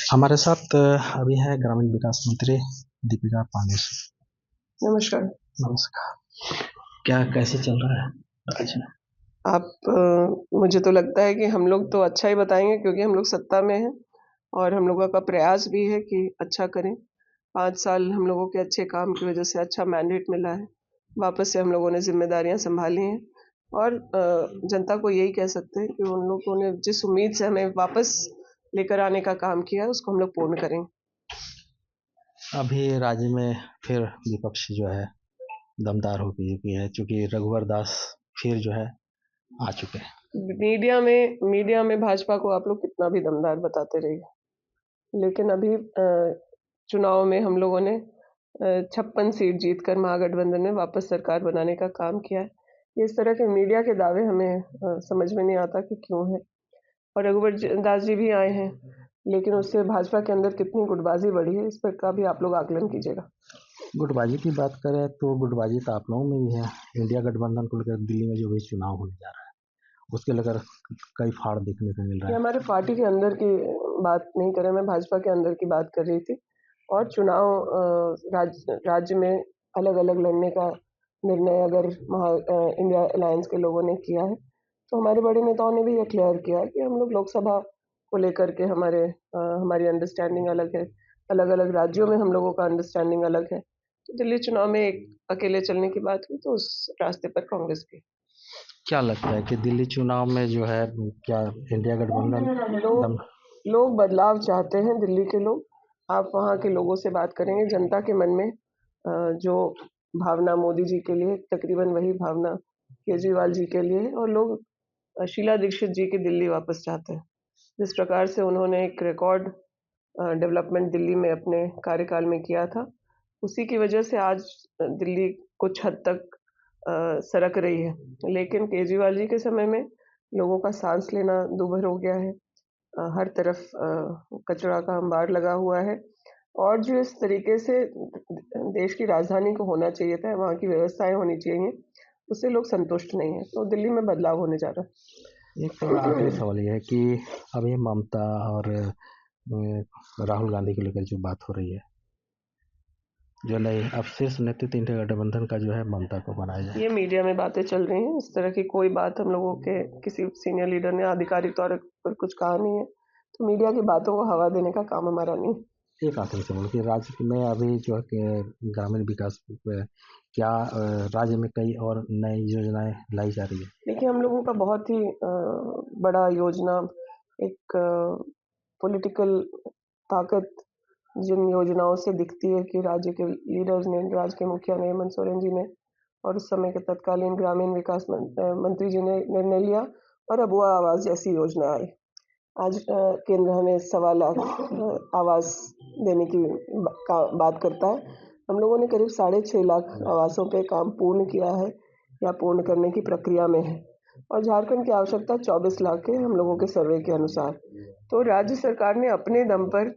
हमारे साथ अभी है ग्रामीण विकास मंत्री दीपिका पांडे। नमस्कार। नमस्कार। क्या कैसे चल रहा है राज्य में? मुझे तो लगता है कि हम लोग तो अच्छा ही बताएंगे क्योंकि हम लोग सत्ता में हैं और हम लोगों का प्रयास भी है कि अच्छा करें। 5 साल हम लोगों के अच्छे काम की वजह से अच्छा मैंडेट मिला है। वापस से हम लोगों ने जिम्मेदारियां संभाली हैं और जनता को यही कह सकते हैं कि उन लोगों ने जिस उम्मीद से हमें वापस लेकर आने का काम किया है उसको हम लोग पूर्ण करेंगे। अभी राज्य में फिर विपक्ष जो है दमदार हो चुकी है, चूंकि रघुवर दास फिर जो है आ चुके हैं। मीडिया में भाजपा को आप लोग कितना भी दमदार बताते रहिए, लेकिन अभी चुनाव में हम लोगों ने 56 सीट जीतकर महागठबंधन में वापस सरकार बनाने का काम किया है। इस तरह के मीडिया के दावे हमें समझ में नहीं आता कि क्यों है। और रघुवर दास जी भी आए हैं, लेकिन उससे भाजपा के अंदर कितनी गुटबाजी बढ़ी है इस पर का भी आप लोग आकलन कीजिएगा। गुटबाजी की बात करें तो गुटबाजी तो आप लोगों में भी है। इंडिया गठबंधन को लेकर दिल्ली में जो भी चुनाव होने जा रहा है उसके लेकर कई फाड़ देखने को मिल रहा ये है। हमारे पार्टी के अंदर की बात नहीं कर रहे, मैं भाजपा के अंदर की बात कर रही थी। और चुनाव राज्य में अलग अलग लड़ने का निर्णय अगर इंडिया अलायंस के लोगों ने किया है तो हमारे बड़े नेताओं ने भी ये क्लियर किया है कि हम लोग लोकसभा को लेकर के हमारी अंडरस्टैंडिंग अलग है। अलग अलग राज्यों में हम लोगों का अंडरस्टैंडिंग अलग है। तो दिल्ली चुनाव में एक अकेले चलने की बात हुई तो उस रास्ते पर कांग्रेस की। क्या लगता है कि दिल्ली चुनाव में जो है क्या इंडिया गठबंधन लोग बदलाव चाहते हैं, दिल्ली के लोग। आप वहाँ के लोगों से बात करेंगे, जनता के मन में जो भावना मोदी जी के लिए तकरीबन वही भावना केजरीवाल जी के लिए है और लोग शीला दीक्षित जी की दिल्ली वापस चाहते हैं। जिस प्रकार से उन्होंने एक रिकॉर्ड डेवलपमेंट दिल्ली में अपने कार्यकाल में किया था, उसी की वजह से आज दिल्ली कुछ हद तक सरक रही है। लेकिन केजरीवाल जी के समय में लोगों का सांस लेना दूभर हो गया है। हर तरफ कचरा का अंबार लगा हुआ है और जो इस तरीके से देश की राजधानी को होना चाहिए था, वहाँ की व्यवस्थाएं होनी चाहिए, उससे लोग संतुष्ट नहीं है। तो दिल्ली में बदलाव होने जा रहा है। एक तो आखिरी सवाल ये है कि अभी ममता और राहुल गांधी को लेकर जो बात हो रही है, जो नहीं अब शीर्ष नेतृत्व इंडिया गठबंधन का जो है ममता को बनाया जाए। ये मीडिया में बातें चल रही हैं, इस तरह की कोई बात हम लोगों के किसी सीनियर लीडर ने आधिकारिक तौर पर कुछ कहा नहीं है, तो मीडिया की बातों को हवा देने का काम हमारा नहीं है। एक आखिरी सवाल कि राज्य में अभी जो है कि ग्रामीण विकास क्या राज्य में कई और नई योजनाएं लाई जा रही है? देखिए, हम लोगों का बहुत ही बड़ा योजना, एक पॉलिटिकल ताकत जिन योजनाओं से दिखती है कि राज्य के लीडर्स ने, राज्य के मुखिया ने, हेमंत सोरेन जी ने और उस समय के तत्कालीन ग्रामीण विकास मंत्री जी ने निर्णय लिया और अबुआ आवास जैसी योजना आई। आज केंद्र हमें 1.25 लाख आवास देने की बात करता है। हम लोगों ने करीब 6.5 लाख आवासों पे काम पूर्ण किया है या पूर्ण करने की प्रक्रिया में है और झारखंड की आवश्यकता 24 लाख है हम लोगों के सर्वे के अनुसार। तो राज्य सरकार ने अपने दम पर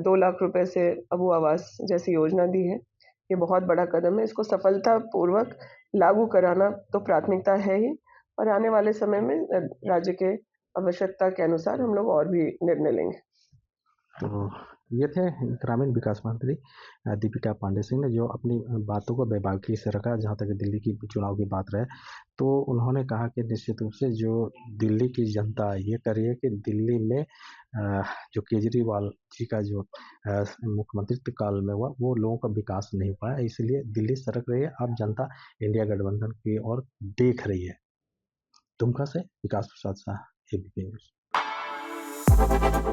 2 लाख रुपए से अबू आवास जैसी योजना दी है। ये बहुत बड़ा कदम है, इसको सफलतापूर्वक लागू कराना तो प्राथमिकता है ही और आने वाले समय में राज्य के आवश्यकता के अनुसार हम लोग और भी निर्णय लेंगे। तो ये थे ग्रामीण विकास मंत्री दीपिका पांडे सिंह ने जो अपनी बातों को बेबाकी से रखा। जहाँ तक दिल्ली की चुनाव की बात रहे तो उन्होंने कहा कि निश्चित रूप से जो दिल्ली की जनता ये कर रही है कि दिल्ली में जो केजरीवाल जी का जो मुख्यमंत्री काल में हुआ वो लोगों का विकास नहीं हो पाया, इसलिए दिल्ली सरक रही है। अब जनता इंडिया गठबंधन की ओर देख रही है। दुमका से Vikas Prasad Shah, ABP News.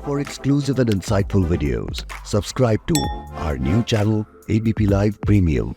For exclusive and insightful videos, subscribe to our new channel ABP Live Premium.